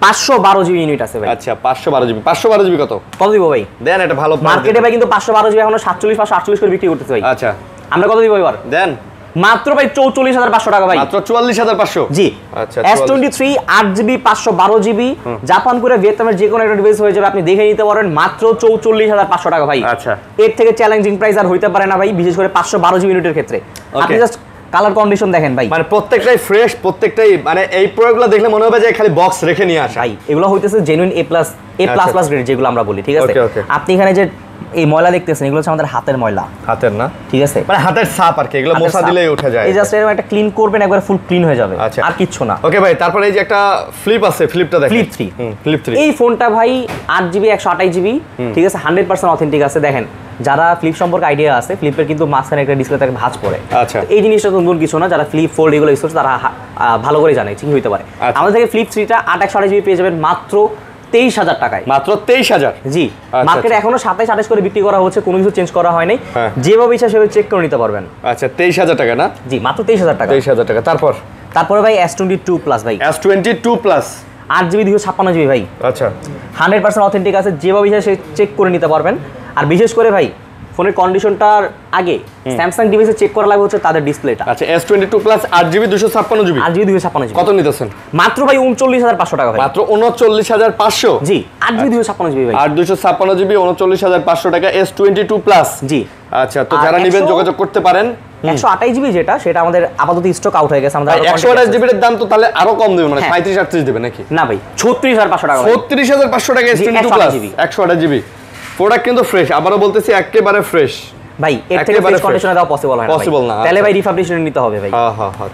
512GB ইউনিট আছে ভাই। আচ্ছা, 512GB। 512GB কত দিব ভাই? দেন, এটা ভালো মার্কেটে ভাই কিন্তু 512GB এখনো 47-548 করে বিক্রি করতেছে ভাই। আচ্ছা, আমরা কত দিব এবার? দেন মাত্র ভাই 44,500 টাকা ভাই। মাত্র 44,500। জি। আচ্ছা, S23 8GB 512GB জাপান করে ভিয়েতনামের যে কোনো একটা ডিভাইস হয়ে যাবে, আপনি দেখে নিতে পারেন মাত্র 44,500 টাকা ভাই। আচ্ছা, এর থেকে চ্যালেঞ্জিং প্রাইস আর হইতে পারে না ভাই, বিশেষ করে 512GB ইউনিটের ক্ষেত্রে। আপনি জাস্ট কালার কন্ডিশন দেখেন ভাই, মানে প্রত্যেকটাই ফ্রেশ, প্রত্যেকটাই মানে এই প্রোডাক্টগুলো দেখলে মনে হবে যে খালি বক্স রেখে নিয়ে আসা। ভাই এগুলো হইতেছে জেনুইন A+ গ্রেড যেগুলো আমরা বলি, ঠিক আছে? ওকে। আপনি এখানে যে এই ময়লা দেখতেছেন, এগুলো হচ্ছে আমাদের হাতের ময়লা। হাতের না, ঠিক আছে, মানে হাতের ছাপ আর কি, এগুলো মোছা দিলেই উঠে যায়। এই জাস্ট এরকম একটা ক্লিন করবেন, একবার ফুল ক্লিন হয়ে যাবে, আচ্ছা, আর কিচ্ছু না। ওকে ভাই, তারপরে এই যে একটা ফ্লিপ আছে, ফ্লিপটা দেখেন। ফ্লিপ 3 এই ফোনটা ভাই 8GB 128GB, ঠিক আছে, 100% অথেন্টিক আছে। দেখেন, যারা ফ্লিপ সম্পর্কে আইডিয়া আছে, ফ্লিপের কিন্তু মাঝখানে একটা ডিসপ্লে থাকে, ভাঁজ পড়ে। আচ্ছা, এই জিনিসটা তো নতুন কিছু না, যারা ফ্লিপ ফোল্ড এগুলো ইউজ করছে তারা ভালো করে জানে ঠিক হইতে পারে। আমাদের থেকে ফ্লিপ 3টা 8/128GB পেয়ে যাবেন মাত্র 23,000 টাকায়। মাত্র 23,000। জি, মার্কেটে এখনো 27-28 করে বিক্রি করা হচ্ছে, কোনো কিছু চেঞ্জ করা হয় নাই। যেভাবে ইচ্ছা সেভাবে চেক করে নিতে পারবেন। আচ্ছা, 23,000 টাকা না? জি, মাত্র 23,000 টাকা। 23,000 টাকা। তারপরে ভাই S22 প্লাস ভাই, S22 প্লাস 8GB 256GB ভাই। আচ্ছা, 100% অথেন্টিক আছে, যেভাবে ইচ্ছা সে চেক করে নিতে পারবেন। আর বিশেষ করে ভাই ফোনের কন্ডিশনটার আগে স্যামসাং ডিভাইসে চেক করা লাগবে হচ্ছে তাদের ডিসপ্লেটা। আচ্ছা, S22 plus 8GB 256GB। 8GB 256GB কত নিতেছেন? মাত্র ভাই 39,500 টাকা ভাই। মাত্র 39,500। জি, 8GB 256GB ভাই। 8 256GB 39,500 টাকা S22 প্লাস। জি। আচ্ছা, তো যারা নেবেন যোগাযোগ করতে পারেন। 128GB যেটা, সেটা আমাদের আপাতত স্টক আউট হয়ে গেছে। আমাদের 128GB এর দাম তো তাহলে আরো কম দেবে, মানে 37-38 দেবে নাকি? না ভাই, 36,500 টাকা। 36,500 টাকা S22 প্লাস 128GB প্রোডাক্ট, কিন্তু ফ্রেশ। আবারও বলতেছি, একেবারে ফ্রেশ ভাই। এর থেকে ফ্রেশ কন্ডিশনে দাও পসিবল হয় না, পসিবল না। তাহলে ভাই রিফাবলিশন নিতে হবে ভাই। হ্যাঁ।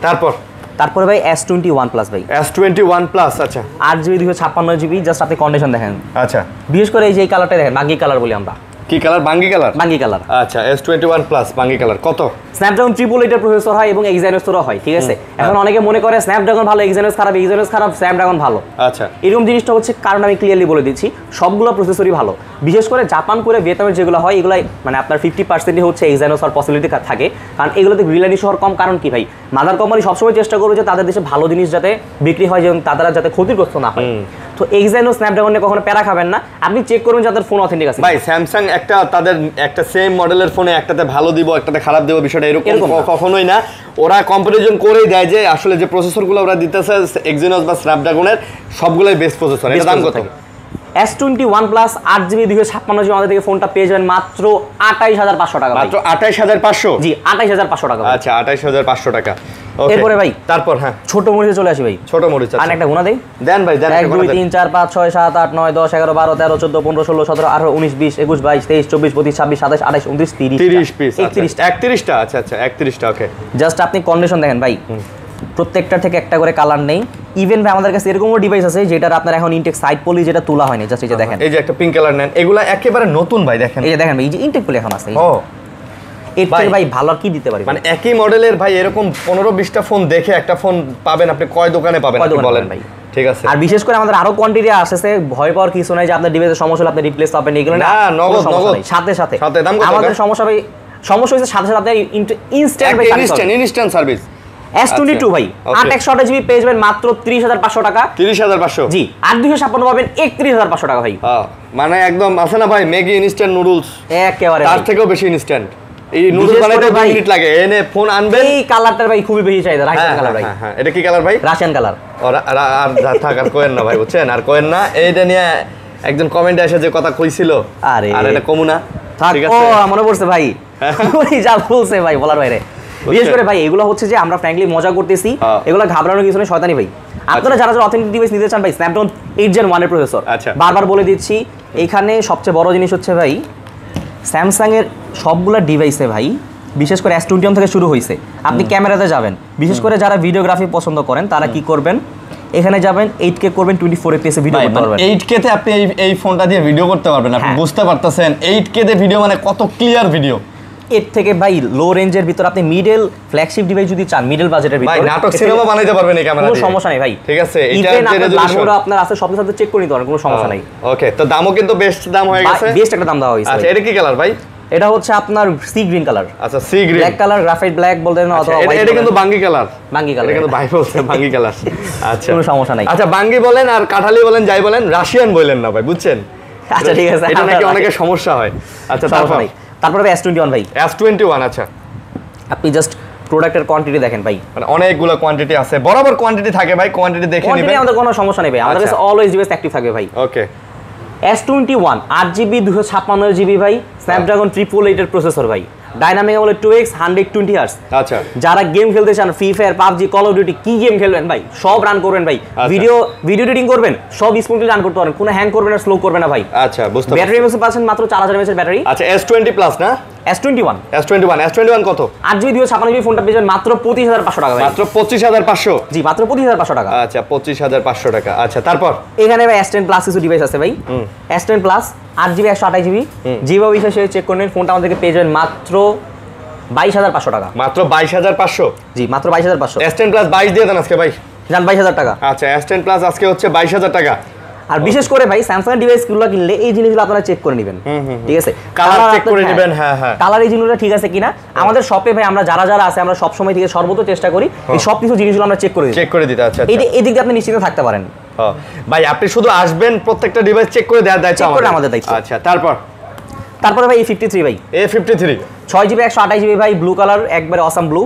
তারপরে ভাই S21 প্লাস ভাই। S21 প্লাস আচ্ছা, 8GB 256GB, জাস্ট আপনি কন্ডিশন দেখেন। আচ্ছা, বিশেষ করে এই যে এই কালারটা দেখেন, বাঙ্গি কালার বলি আমরা। কি কালার? বাঙ্গি কালার। বাঙ্গি কালার। আচ্ছা, S21 প্লাস বাঙ্গি কালার। কত? স্ন্যাপড্রাগন 888 এর প্রসেসর হয় এবং এক্সাইনোসও হয়, ঠিক আছে? এখন অনেকে মনে করে স্ন্যাপড্রাগন ভালো, এক্সাইনোস খারাপ, স্ন্যাপড্রাগন ভালো। আচ্ছা, এরকম জিনিসটা হচ্ছে, কারণ আমি ক্লিয়ারলি বলে দিচ্ছি, সবগুলো প্রসেসরই ভালো। বিশেষ করে জাপান করে ভিয়েতনামের যেগুলো হয়, এগুলো মানে আপনার 50%ই হচ্ছে এক্সাইনোস হওয়ার পসিবিলিটি থাকে, কারণ এগুলোতে গ্রিলানি শহর কম। কারণ কি ভাই, মাদার কোম্পানি সবসময় চেষ্টা করবে যে তাদের দেশে ভালো জিনিস যাতে বিক্রি হয় এবং তারা যাতে ক্ষতিগ্রস্ত না হয়। তো এক্সাইনোস স্ন্যাপড্রাগন নিয়ে কখনো প্যারা খাবেন না, আপনি চেক করুন যাদের ফোন অথেন্টিক আছে। ভাই স্যামসাং তাদের একটা সেম মডেলের ফোনে একটাতে ভালো দিব, একটাতে খারাপ দিব, বিষয়টা এরকম কখনোই না। ওরা কম্পারিজন করেই দেয় যে আসলে যে প্রসেসরগুলো ওরা দিতেছে এক্সিনোস বা স্ন্যাপড্রাগনের সবগুলোই বেস্ট প্রসেসর। এর দাম কত? S21 প্লাস 8GB 256GB আমাদের থেকে ফোনটা পেয়ে যাবেন মাত্র 28,500 টাকা। মাত্র 28,500? জি, 28,500 টাকা। আচ্ছা, 28,500 টাকা। এরপরে ভাই তারপর ছোট মরিচে চলে আসি ভাই। ছোট মরিচ আর একটা গুণা দেই। দেন ভাই, দেন। 1 2 3 4 5 6 7 8 9 10 11 12 13 14 15 16 17 18 19 20 21 22 23 24 25 26 27 28 29 30 পিস। 31টা। আচ্ছা, 31টা। ওকে, জাস্ট আপনি কন্ডিশন দেখেন ভাই, প্রত্যেকটা থেকে একটা করে কালার নেই। ইভেন ভাই আমাদের কাছে এরকমও ডিভাইস আছে যেটার আপনার এখন ইনটেক সাইড পলি যেটা তোলা হয়নি, জাস্ট এই যে দেখেন, এই যে একটা পিঙ্ক কালার নেন, এগুলা একেবারে নতুন ভাই। দেখেন, এই যে দেখেন ভাই, এই যে ইনটেক পলি এখন আছে। এর থেকে ভাই ভালো কি দিতে পারি? মানে একই মডেলের ভাই এরকম 15-20টা ফোন দেখে একটা ফোন পাবেন আপনি, কয় দোকানে পাবেন আপনি বলেন ভাই? ঠিক আছে। আর বিশেষ করে আমাদের আরো কোয়ান্টিটি আসছে, ভয় পাওয়ার কিছু নাই যে আপনার ডিভাইসের সমস্যা হলে আপনি রিপ্লেস পাবেন এগুলো না, নগদ সাথে সাথে দাম কত? আমাদের সমস্যা হয়েছে সাথে সাথে ইনস্ট্যান্ট সার্ভিস। S22 ভাই 8 জিবি পেয়ে যাবেন মাত্র 30,500 টাকা। 30,500 জি, আর 256 পাবেন 31,500 টাকা ভাই। মানে একদম আছে না ভাই ম্যাগি ইনস্ট্যান্ট নুডলস, একেবারে তার থেকেও বেশি ইনস্ট্যান্ট। এই নুডলস বানাইতে 2 মিনিট লাগে, এনে ফোন আনবেন। এই কালারটার ভাই খুবই বেশি চাহিদা, রাশিয়ান কালার ভাই। হ্যাঁ, এটা কি কালার ভাই? Russian colour. আর থাক আর কোয়েন না ভাই, বুঝছেন, আর কোয়েন না। এইটা নিয়ে একজন কমেন্টে এসে যে কথা কইছিল, আর এটা কমু না, ঠিক আছে? মনে পড়ছে ভাই, ওই যা বলছে ভাই বলার বাইরে। বিশেষ করে ভাই এগুলো হচ্ছে যে আমরা ফ্র্যাঙ্কলি মজা করতেছি, এগুলো ঘাবড়ানোর কিছু নেই, শয়তানি ভাই। আপনারা যারা যারা অথেন্টিক ডিভাইস নিতে চান ভাই, স্ন্যাপড্রাগন 8 Gen 1 এর প্রসেসর, বারবার বলে দিচ্ছি। এখানে সবচেয়ে বড় জিনিস হচ্ছে ভাই, স্যামসাং এর সবগুলা ডিভাইসে ভাই, বিশেষ করে S21 থেকে শুরু হয়েছে। আপনি ক্যামেরাতে যাবেন, বিশেষ করে যারা ভিডিওগ্রাফি পছন্দ করেন তারা কি করবেন, এখানে যাবেন 8K করবেন, 24 FPS এ ভিডিও করতে পারবেন। 8K তে আপনি এই ফোনটা দিয়ে ভিডিও করতে পারবেন। আপনি বুঝতে পারতেছেন 8K তে ভিডিও মানে কত ক্লিয়ার ভিডিও। এর থেকে ভাই লো রেঞ্জের ভিতর আপনি মিডল ফ্ল্যাগশিপ ডিভাইস যদি চান, মিডল বাজেটের ভিতর ভাই নাটক সিনেমা বানাইতে পারবেন এই ক্যামেরা দিয়ে, কোনো সমস্যা নেই ভাই। ঠিক আছে, এটা রেজোলিউশন আপনার আছে, সব কিছু চেক করে নিতে পারেন, কোনো সমস্যা নাই। ওকে, তো দামও কিন্তু বেস্ট দাম হয়ে গেছে, বেস্ট একটা দাম দেওয়া হয়েছে। আচ্ছা, এটা কি কালার ভাই? এটা হচ্ছে আপনার সি গ্রিন কালার। আচ্ছা, sea green, black colour, graphite black বলতে না, অথবা এটা কিন্তু বাঙ্গি কালার। বাঙ্গি কালার, এটা কিন্তু ভাই বলছে বাঙ্গি কালার। আচ্ছা, কোনো সমস্যা নাই। আচ্ছা, বাঙ্গি বলেন আর কাঠালি বলেন, যাই বলেন, রাশিয়ান বলেন না ভাই, বুঝছেন? আচ্ছা, ঠিক আছে, এটা নাকি অনেকের সমস্যা হয়। আচ্ছা, তারপরে S21 ভাই। S21, আচ্ছা, আপনি জাস্ট প্রোডাক্টের কোয়ান্টিটি দেখেন ভাই, মানে অনেকগুলো কোয়ান্টিটি আছে, বরাবর কোয়ান্টিটি থাকে ভাই, কোয়ান্টিটি দেখে নেবেন। কোয়ান্টিটি আমাদের কোনো সমস্যা নেই ভাই, আমাদের কাছে অলওয়েজ ডিভাইস অ্যাক্টিভ থাকবে ভাই। ওকে, S21 8GB 256GB ভাই, স্ন্যাপড্রাগন 888 এর প্রসেসর ভাই, ডাইনামিক আমলে 2x 120 Hz। আচ্ছা, যারা গেম খেলতে চান, free fire, PUBG, call of duty, কি গেম খেলবেন ভাই, সব রান করবেন ভাই। ভিডিও এডিটিং করবেন, সব স্মুথলি রান করতে পারেন, কোনো হ্যাং করবে না, স্লো করবে না ভাই। আচ্ছা, বুঝতে পারছি। ব্যাটারি এমএএইচ পাচ্ছেন মাত্র 4000 mAh এর ব্যাটারি। আচ্ছা, S20 প্লাস না? S21 কত? 8GB 256GB ফোনটা পেয়ে যাবেন মাত্র 25,500 টাকা ভাই। মাত্র 25,500? জি, মাত্র 25,500 টাকা। আচ্ছা, 25,500 টাকা। আচ্ছা, তারপর এখানে ভাই S10 প্লাস কিছু ডিভাইস আছে ভাই। S10 প্লাস 8GB 128GB, যেভাবে বিশেষে চেক করে নিন, ফোনটা আমাদেরকে পেয়ে যাবেন মাত্র 22,500 টাকা। মাত্র 22,500? জি, মাত্র 22,500। S10 প্লাস 22 দিয়ে দেন আজকে ভাই, জান 22,000 টাকা। আচ্ছা, S10 প্লাস আজকে হচ্ছে 22,000 টাকা। আর বিশেষ করে ভাই স্যামসাং এর ডিভাইসগুলো কিনলে এই জিনিসগুলো আপনারা চেক করে নেবেন, ঠিক আছে? কালার চেক করে নেবেন, হ্যাঁ, কালার এই জিনিসগুলো ঠিক আছে কিনা। আমাদের শপে ভাই আমরা যারা আছে, আমরা সব সময় থেকে সর্বোচ্চ চেষ্টা করি এই সব কিছু জিনিসগুলো আমরা চেক করে দিতে। আচ্ছা, এই দিক দিয়ে আপনি নিশ্চিন্ত থাকতে পারেন। ভাই আপনি শুধু আসবেন, প্রত্যেকটা ডিভাইস চেক করে দেওয়ার দায়িত্ব আমাদের দায়িত্ব। আচ্ছা, তারপরে ভাই A53 ভাই, A53 6GB 128GB ভাই, ব্লু কালার, একবারে অসাম ব্লু,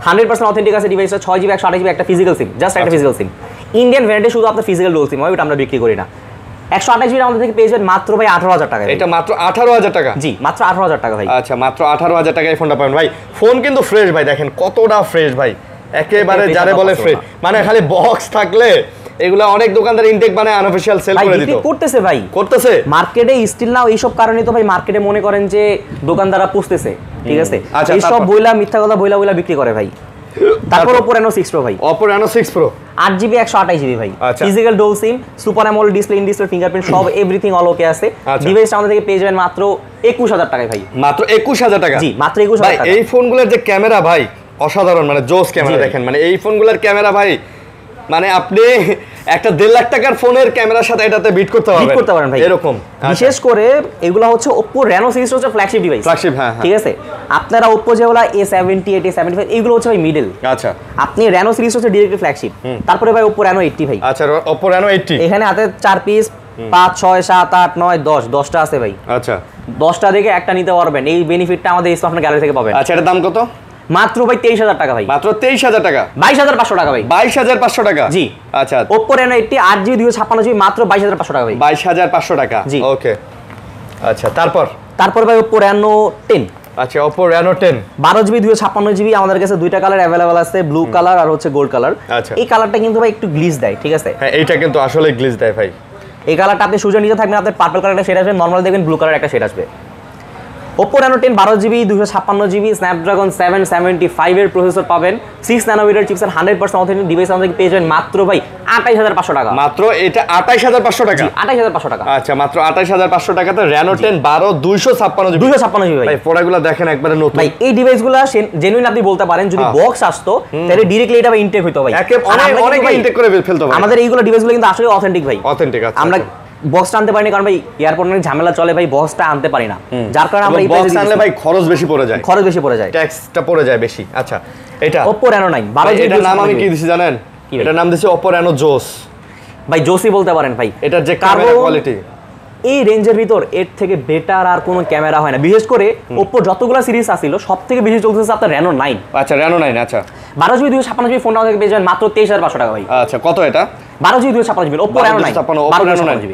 100% অথেন্টিক আছে ডিভাইস। 6GB 128GB একটা ফিজিক্যাল সিম, জাস্ট একটা ফিজিক্যাল সিম। ইন্ডিয়ান ভ্যারিয়েন্টে শুধু আপনার ফিজিক্যাল ডুয়াল সিম হয়, ওটা আমরা বিক্রি করি না। 128GB আমাদের থেকে পেয়ে যাবেন মাত্র ভাই 18,000 টাকা। এটা মাত্র 18,000 টাকা? জি, মাত্র 18,000 টাকা ভাই। আচ্ছা, মাত্র 18,000 টাকায় ফোনটা পাবেন ভাই। ফোন কিন্তু ফ্রেশ ভাই, দেখেন কতটা ফ্রেশ ভাই, একেবারে যারে বলে ফ্রেশ, মানে খালি বক্স থাকলে এগুলা অনেক দোকানদার ইনটেক বানায় আনঅফিশিয়াল সেল করে দিত। করতেছে ভাই, করতেছে মার্কেটে স্টিল নাও। এইসব কারণে তো ভাই মার্কেটে মনে করেন যে দোকানদাররা পুষতেছে, ঠিক আছে? এইসব বইলা মিথ্যা কথা বইলা বিক্রি করে ভাই। তারপর Oppo Reno 6 Pro ভাই, Oppo Reno 6 Pro 8GB 128GB ভাই, physical dual SIM, super AMOLED display, in display fingerprint, সব এভরিথিং অল ওকে আছে। ডিভাইসটা আমাদের থেকে পেয়ে যাবেন মাত্র 21,000 টাকায় ভাই। মাত্র 21,000 টাকা? জি, মাত্র 21,000 টাকা। এই ফোনগুলোর যে ক্যামেরা ভাই অসাধারণ, মানে জোস ক্যামেরা। দেখেন মানে এই ফোনগুলোর ক্যামেরা ভাই, মানে আপনি একটা 1.5 লাখ টাকার ফোনের ক্যামেরার সাথে এটাতে বিট করতে পারেন ভাই, এরকম। বিশেষ করে এগুলো হচ্ছে Oppo Reno সিরিজ হচ্ছে ফ্ল্যাগশিপ ডিভাইস, হ্যাঁ, ঠিক আছে? আপনারা Oppo যেগুলো A70, A75 এইগুলো হচ্ছে ভাই মিডল। আচ্ছা, আপনি Reno সিরিজ হচ্ছে ডাইরেক্ট ফ্ল্যাগশিপ। তারপরে ভাই Oppo Reno 80 ভাই। আচ্ছা, Oppo Reno 80 এখানে হাতে 4 পিস, 5 6 7 8 9 10 10টা আছে ভাই। আচ্ছা, 10টা দেখে একটা নিতে পারবেন, এই বেনিফিটটা আমাদের স্মার্টফোন গ্যালারি থেকে পাবেন। আচ্ছা, এর দাম কত? মাত্র ভাই 23,000 টাকা ভাই। মাত্র 23,000 টাকা? 22,500 টাকা ভাই। 22,500 টাকা? জি। আচ্ছা, Oppo Reno 80 8GB 256GB মাত্র 22,500 টাকা ভাই। 22,500 টাকা, জি। ওকে, আচ্ছা, তারপর ভাই Oppo Reno 10। আচ্ছা, Oppo Reno 10 12GB 256GB আমাদের কাছে দুইটা কালার अवेलेबल আছে, ব্লু কালার আর হচ্ছে গোল্ড কালার। আচ্ছা, এই কালারটা কিন্তু ভাই একটু গ্লিজ দেয়, ঠিক আছে? হ্যাঁ, এইটা কিন্তু আসলে গ্লিজ দেয় ভাই। এই কালারটা আপনি সুজা নিতে থাকবেন, আপনার পার্পল কালার একটা শেড আসবে, নরমাল দেখবেন ব্লু কালার একটা শেড আসবে। Oppo Reno 10 12GB 256GB Snapdragon 775 এর প্রসেসর পাবেন, 6 ন্যানোমিটার চিপসেট 100% অথেন্টিক ডিভাইস আমাদের পেয়ে যাবেন মাত্র ভাই 28500 টাকা। মাত্র এটা 28500 টাকা? 28500 টাকা। আচ্ছা, মাত্র 28500 টাকাতে Reno 10 12 256GB 256GB ভাই। ভাই প্রোডাক্টগুলো দেখেন একবারে নতুন ভাই। এই ডিভাইসগুলো জেনুইন আপনি বলতে পারেন যদি বক্স আসতো তাহলে ডাইরেক্টলি এটা ইনটেক হইতো ভাই, অনেক ইনটেক করে ফেলতো ভাই। আমাদের এইগুলো ডিভাইসগুলো কিন্তু আসলে অথেন্টিক ভাই, অথেন্টিক। আচ্ছা, আমরা বক্সটা আনতে পারিনি কারণ ভাই এয়ারপোর্ট অনেক ঝামেলা চলে ভাই, বক্সটা আনতে পারি না, যার কারণে আমরা এই বক্স আনলে ভাই খরচ বেশি পড়ে যায়, ট্যাক্সটা পড়ে যায় বেশি। আচ্ছা, এটা Oppo Reno 9 12GB এটার নাম আমি কি দিছি জানেন? এটার নাম দিছি Oppo Reno Joss ভাই, জোসই বলতে পারেন ভাই। এটার যে ক্যামেরা কোয়ালিটি এই রেঞ্জের ভিতর এর থেকে বেটার আর কোনো ক্যামেরা হয় না, বিশেষ করে Oppo যতগুলো সিরিজ আসছিল সবথেকে বেশি চলতেছে আপনার Reno 9। আচ্ছা, Reno 9। আচ্ছা, 12GB 256GB ফোনটা আমাদের পেয়ে যাবেন মাত্র 23500 টাকা ভাই। আচ্ছা, কত এটা? 12GB 256GB Oppo Reno 9 12 256GB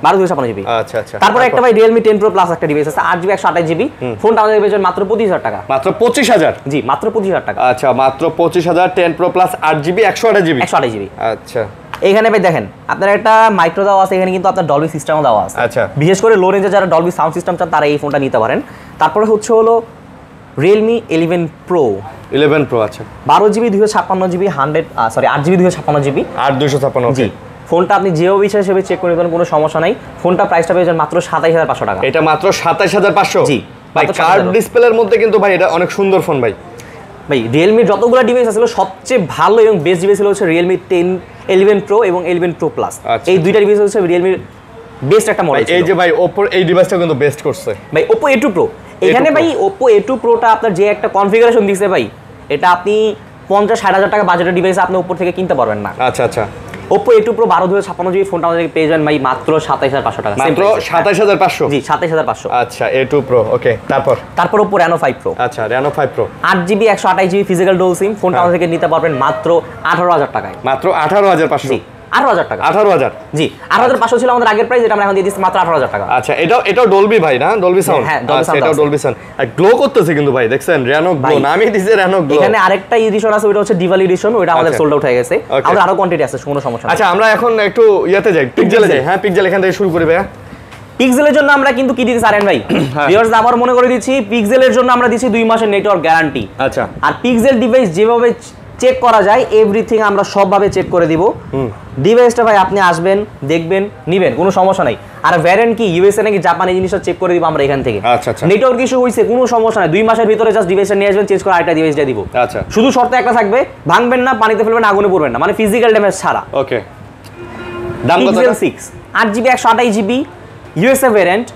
12 আচ্ছা আচ্ছা। তারপরে একটা ভাই Realme 10 Pro Plus একটা ডিভাইস আছে 8GB 128GB ফোনটা আমাদের পেয়ে যাবেন মাত্র 25000 টাকা। মাত্র 25000? জি, মাত্র 25000 টাকা। আচ্ছা, মাত্র 25000 10 Pro Plus 8GB 128GB। আচ্ছা, এইখানে ভাই দেখেন আপনার একটা মাইক্রো দেওয়া আছে, এখানে কিন্তু আপনার ডলবি সিস্টেমও দেওয়া আছে। আচ্ছা, বিশেষ করে লো রেঞ্জে যারা ডলবি সাউন্ড সিস্টেম চান তারা এই ফোনটা নিতে পারেন। তারপরে হলো Realme 11 Pro 11 Pro। আচ্ছা, 12GB 256GB 8GB 256GB 8256। জি, ফোনটা আপনি জিও বিষয় হিসেবে চেক করে নেবেন, কোনো সমস্যা নাই। ফোনটা প্রাইসটা পেয়ে যাবেন মাত্র 27500 টাকা। এটা মাত্র 27500? জি ভাই, কার্ভ ডিসপ্লের মধ্যে কিন্তু ভাই এটা অনেক সুন্দর ফোন ভাই। ভাই Realme যতগুলো ডিভাইস আছে সবচেয়ে ভালো এবং বেস্ট ডিভাইস হচ্ছে Realme 10 11 Pro এবং 11 Pro Plus। এই দুইটা ডিভাইস হচ্ছে Realme বেস্ট একটা মডেল। এই যে ভাই Oppo এই ডিভাইসটা কিন্তু বেস্ট করছে ভাই Oppo A2 Pro। এখানে ভাই Oppo A2 Proটা আপনার যে একটা কনফিগারেশন দিয়েছে ভাই, এটা আপনি 50-60 টাকা বাজেটের ডিভাইস আপনি উপর থেকে কিনতে পারবেন না। আচ্ছা আচ্ছা, Oppo A2 Pro 12/256GB ফোনটা আমাদের পেয়ে যাবেন ভাই মাত্র 27500 টাকা। মাত্র 27500? জি, 27500। আচ্ছা, A2 Pro। ওকে, তারপর Oppo Reno 5 Pro। আচ্ছা, Reno 5 Pro 8GB 128GB physical dual SIM ফোনটা আমাদের থেকে নিতে পারবেন মাত্র 18000 টাকায়। মাত্র 18500? জি, 18000 টাকা। 18000? জি, 18500 ছিল আমাদের আগের প্রাইস, এটা আমরা এখন দিয়ে দিচ্ছি মাত্র 18000 টাকা। আচ্ছা, এটাও ডলবি ভাই না? Dolby sound? হ্যাঁ, ডলবি সাউন্ড। এটাও ডলবি সাউন্ড। আর গ্লো করতেছে কিন্তু ভাই, দেখছেন Reno Glow নামই দিছে Reno Glow। এখানে আরেকটা এডিশন আছে, ওটা হচ্ছে ডিভাল এডিশন, ওটা আমাদের সোল্ড আউট হয়ে গেছে। আমাদের আরো কোয়ান্টিটি আছে, কোনো সমস্যা নেই। আচ্ছা, আমরা এখন একটু ইয়াতে যাই, পিক্সেলে যাই। হ্যাঁ, পিক্সেল এখান থেকে শুরু করি ভাই। পিক্সেলের জন্য আমরা কিন্তু কি দিতে পারেন ভাই, ভিউয়ার্স আবার মনে করে দিচ্ছি, পিক্সেলের জন্য আমরা দিচ্ছি 2 মাসের নেটওয়ার্ক গ্যারান্টি। আচ্ছা, আর পিক্সেল ডিভাইস যেভাবে চেক করা যায় এভরিথিং আমরা সবভাবে চেক করে দিব। ডিভাইসটা ভাই আপনি আসবেন, দেখবেন, নিবেন, কোনো সমস্যা নাই। আর ভ্যারিয়েন্ট কি ইউএসএ নাকি জাপানি জিনিসটা চেক করে দিব আমরা এখান থেকে। আচ্ছা আচ্ছা, নেটওয়ার্ক ইস্যু হইছে কোনো সমস্যা নাই, 2 মাসের ভিতরে জাস্ট ডিভাইসটা নিয়ে আসবেন, চেঞ্জ করে আরেকটা ডিভাইস দিয়ে দিব। আচ্ছা, শুধু শর্ত একটা থাকবে, ভাঙবেন না, পানিতে ফেলবেন না, আগুনে পড়বেন না, মানে ফিজিক্যাল ড্যামেজ ছাড়া। ওকে, দাম কত? Pixel 6 8GB 128GB USA variant,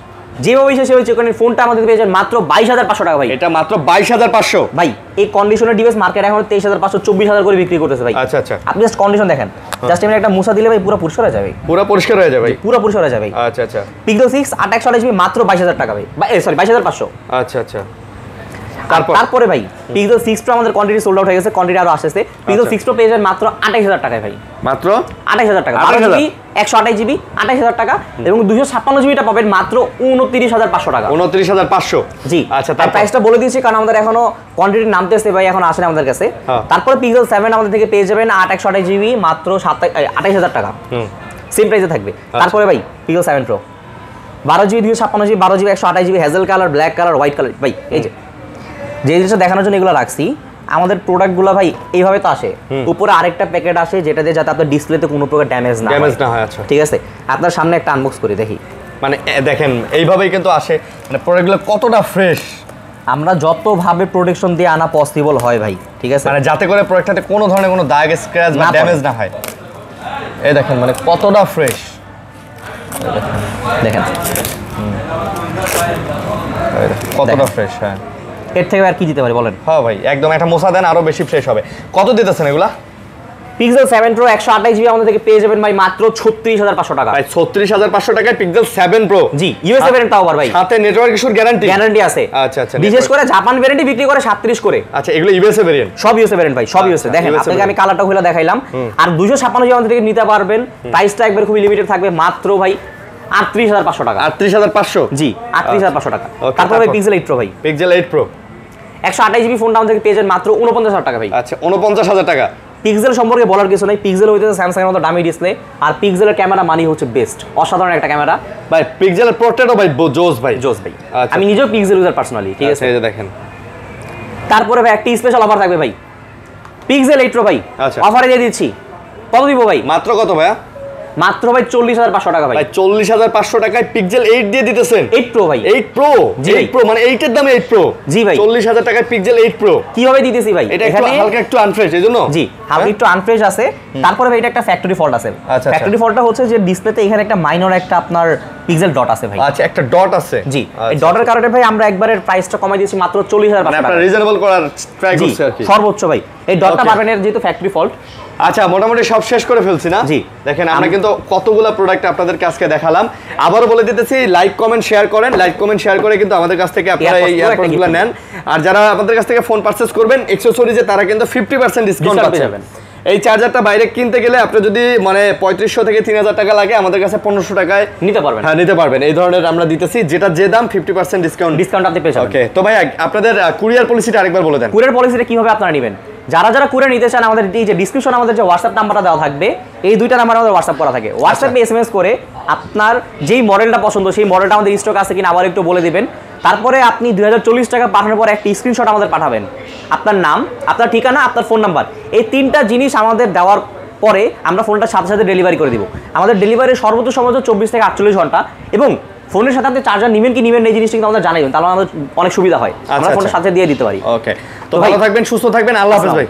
যেভাবে সেভাবে চেক করেন। ফোনটা আমাদের পেয়ে যাবেন মাত্র 22500 টাকা ভাই। এটা মাত্র 22500? ভাই এই কন্ডিশনের ডিভাইস মার্কেট এখন 23500 24000 করে বিক্রি করতেছে ভাই। আচ্ছা আচ্ছা, আপনি জাস্ট কন্ডিশন দেখেন, জাস্ট এমনি একটা মুছা দিলে ভাই পুরো পরিষ্কার হয়ে যাবে। পুরো পরিষ্কার হয়ে যাবে ভাই? পুরো পরিষ্কার হয়ে যাবে। আচ্ছা আচ্ছা, Pixel 6 8/128GB মাত্র 22000 টাকা ভাই, সরি 22500। আচ্ছা আচ্ছা, তারপরে ভাই Pixel 6 Pro আমাদের কোয়ান্টিটি সোল্ড আউট হয়ে গেছে, কোয়ান্টিটি আরো আসছে। Pixel 6 Pro পেয়ে যাবেন মাত্র 28000 টাকায় ভাই, মাত্র 28000 টাকা। 12GB 128GB 28000 টাকা এবং 256GBটা পাবেন মাত্র 29500 টাকা। 29500? জি। আচ্ছা, তার প্রাইসটা বলে দিয়েছি কারণ আমাদের এখনো কোয়ান্টিটি নামতেছে ভাই, এখন আসেন আমাদের কাছে। তারপরে Pixel 7 আমাদের থেকে পেয়ে যাবেন 8/128GB মাত্র 28000 টাকা, সেম প্রাইসে থাকবে। তারপরে ভাই Pixel 7 Pro 12GB 256GB 12GB 128GB hazel colour, black colour, white colour. ভাই এই যে জিনিসটা দেখানোর জন্য এগুলো রাখছি, আমাদের প্রোডাক্টগুলো ভাই এইভাবে তো আসে, উপরে আরেকটা প্যাকেট আসে যেটা দিয়ে যাতে আপনার ডিসপ্লেতে কোনো প্রকার ড্যামেজ না হয়। আচ্ছা, ঠিক আছে, আপনার সামনে একটা আনবক্স করি দেখি। মানে দেখেন এইভাবেই কিন্তু আসে, মানে প্রোডাক্টগুলো কতটা ফ্রেশ। আমরা যতভাবে প্রোটেকশন দিয়ে আনা পসিবল হয় ভাই, ঠিক আছে, মানে যাতে করে প্রোডাক্টটাতে কোনো ধরনের কোনো দাগ, স্ক্র্যাচ বা ড্যামেজ না হয়। এই দেখেন মানে কতটা ফ্রেশ, দেখেন কতটা ফ্রেশ। হ্যাঁ, এর থেকে আর কি দিতে পারি বলেন? হ্যাঁ ভাই, একদম একটা মোছা দেন আরো বেশি ফ্রেশ হবে। কত দিতেছেন এগুলা? Pixel 7 Pro 128GB আমাদের থেকে পেয়ে যাবেন ভাই মাত্র 36500 টাকা। ভাই 36500 টাকায় Pixel 7 Pro? জি, ইউএসএ ভ্যারিয়েন্ট তাও আবার ভাই, সাথে নেটওয়ার্ক ইস্যুর গ্যারান্টি আছে। আচ্ছা আচ্ছা, বিশেষ করে জাপান ভ্যারিয়েন্টই বিক্রি করে 37 করে। আচ্ছা, এগুলো ইউএসএ ভ্যারিয়েন্ট? সব ইউএসএ ভ্যারিয়েন্ট ভাই, সব ইউএসএ। দেখেন আপনাকে আমি কালারটা খুলে দেখাইলাম। আর 256GB আমাদের থেকে নিতে পারবেন, প্রাইসটা একবার খুবই লিমিটেড থাকবে, মাত্র ভাই 38500 টাকা। 38500? জি, 38500 টাকা। তারপর ভাই Pixel 8 Pro ভাই, Pixel 8 Pro 128GB ফোনটা আমাদের থেকে পেয়ে যাবেন মাত্র 49000 টাকা ভাই। আচ্ছা, 49000 টাকা। পিক্সেল সম্পর্কে বলার কিছু নাই, পিক্সেল হইতেছে স্যামসাং এর মতো দামি ডিসপ্লে, আর পিক্সেলের ক্যামেরা মানি হচ্ছে বেস্ট, অসাধারণ একটা ক্যামেরা ভাই। পিক্সেলের পোর্ট্রেটও ভাই জোস ভাই, জোস ভাই। আচ্ছা। আমি নিজেও পিক্সেল ইউজার পার্সোনালি, ঠিক আছে। এই যে দেখেন, তারপরে ভাই একটা স্পেশাল অফার থাকবে ভাই, পিক্সেল 8 প্রো ভাই আচ্ছা। অফারে দিয়ে দিচ্ছি। কত দিব ভাই? মাত্র কত ভাইয়া? মাত্র ভাই 40,500 টাকা ভাই। ভাই 40,500 টাকায় পিক্সেল 8 দিয়ে দিতেছেন? 8 প্রো ভাই। 8 প্রো? জি ভাই। 8 প্রো মানে 8 এর দামে 8 প্রো? জি ভাই। 40,000 টাকায় পিক্সেল 8 প্রো কিভাবে দিতেছি ভাই? এটা একটু হালকা একটু আনফ্রেশ, এইজন্য? জি, হালকা একটু আনফ্রেশ আছে। তারপরে ভাই এটা একটা ফ্যাক্টরি ফল্ট আছে। আচ্ছা। ফ্যাক্টরি ফল্টটা হচ্ছে যে ডিসপ্লেতে এখানে একটা মাইনর একটা আপনার পিক্সেল ডট আছে ভাই। আচ্ছা, একটা ডট আছে। জি, এই ডটের কারণে ভাই আমরা একবারের প্রাইসটা কমাই দিয়েছি মাত্র 40,500 মানে টাকা। আপনারা রিজনেবল করার ট্রাই জি, করছে আর কি। সর্বোচ্চ ভাই। এই ডটটা Okay. পাবেন এর যেহেতু ফ্যাক্টরি ফল্ট। আচ্ছা, মোটামুটি সব শেষ করে ফেলছি না? জি। দেখেন আমরা কিন্তু কতগুলো প্রোডাক্ট আপনাদেরকে আজকে দেখালাম। আবারও বলে দিতেছি, লাইক কমেন্ট শেয়ার করেন, লাইক কমেন্ট শেয়ার করে কিন্তু আমাদের কাছ থেকে আপনারা এই এয়ারপডসগুলো নেন। আর যারা আমাদের কাছ থেকে ফোন পারচেজ করবেন অ্যাকসেসরিজে, তারা কিন্তু 50% ডিসকাউন্ট পাবেন। এই চার্জারটা বাইরে কিনতে গেলে আপনি যদি মানে 3500 থেকে 3000 টাকা লাগে, আমাদের কাছে 1500 টাকায় নিতে পারবেন। হ্যাঁ, নিতে পারবেন। এই ধরনের আমরা দিতেছি, যেটা যে দাম 50% ডিসকাউন্ট আপনি পেয়ে যাবেন। ওকে, তো ভাই আপনাদের কুরিয়ার পলিসিটা আরেকবার বলে দেন। কুরিয়ার পলিসিটা কিভাবে আপনারা নেবেন? যারা যারা কুরিয়ার নিতে চান, আমাদের এই যে ডিসক্রিপশন আমাদের যে হোয়াটসঅ্যাপ নাম্বারটা দেওয়া থাকবে, এই দুইটা নাম্বার আমাদের হোয়াটসঅ্যাপ করা থাকে। হোয়াটসঅ্যাপে এসএমএস করে আপনার যেই মডেলটা পছন্দ, সেই মডেলটা আমাদের স্টক আছে কিনা আবার একটু বলে দিবেন। তারপরে আপনি 2040 টাকা পাঠানোর পর একটা স্ক্রিনশট আমাদের পাঠাবেন, আপনার নাম, আপনার ঠিকানা, আপনার ফোন নাম্বার। এই তিনটা জিনিস আমাদের দেওয়ার পরে আমরা ফোনটা সাথে সাথে ডেলিভারি করে দিব। আমাদের ডেলিভারির সর্বোচ্চ সময় 24 থেকে 48 ঘন্টা, এবং ফোনের সাথে আপনি চার্জার নেবেন কি নেবেন এই জিনিসটা কিন্তু আমাদের জানাই দেন, তাহলে আমাদের অনেক সুবিধা হয়, আমরা ফোনের সাথে দিয়ে দিতে পারি। ওকে, তো ভালো থাকবেন, সুস্থ থাকবেন, আল্লাহ হাফেজ ভাই।